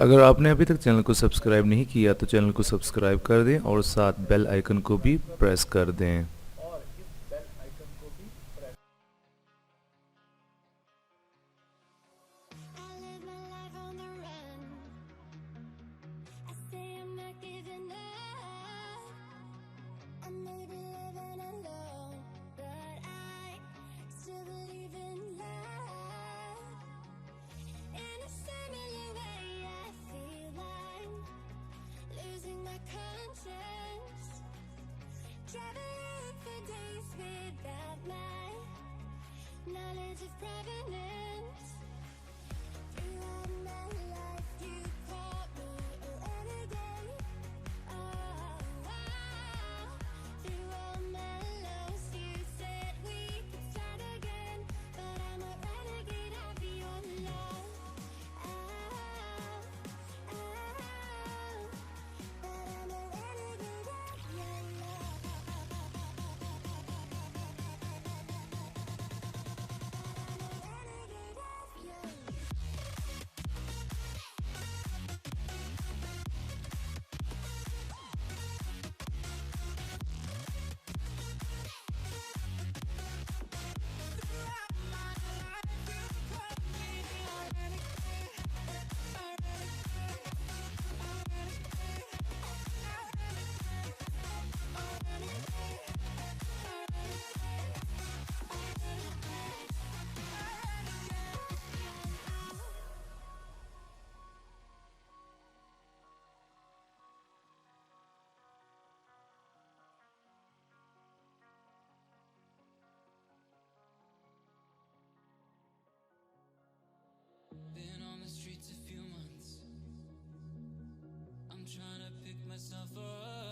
अगर आपने अभी तक चैनल को सब्सक्राइब नहीं किया तो चैनल को सब्सक्राइब कर दें और साथ बेल आइकन को भी प्रेस कर दें। Traveling for days without my knowledge of provenance. Throughout my life, you caught me a renegade. Oh, wow. Through all my lows, you said we could start again, but I'm a renegade of your love. Oh, oh, but I'm a renegade of your love. Been on the streets a few months. I'm trying to pick myself up.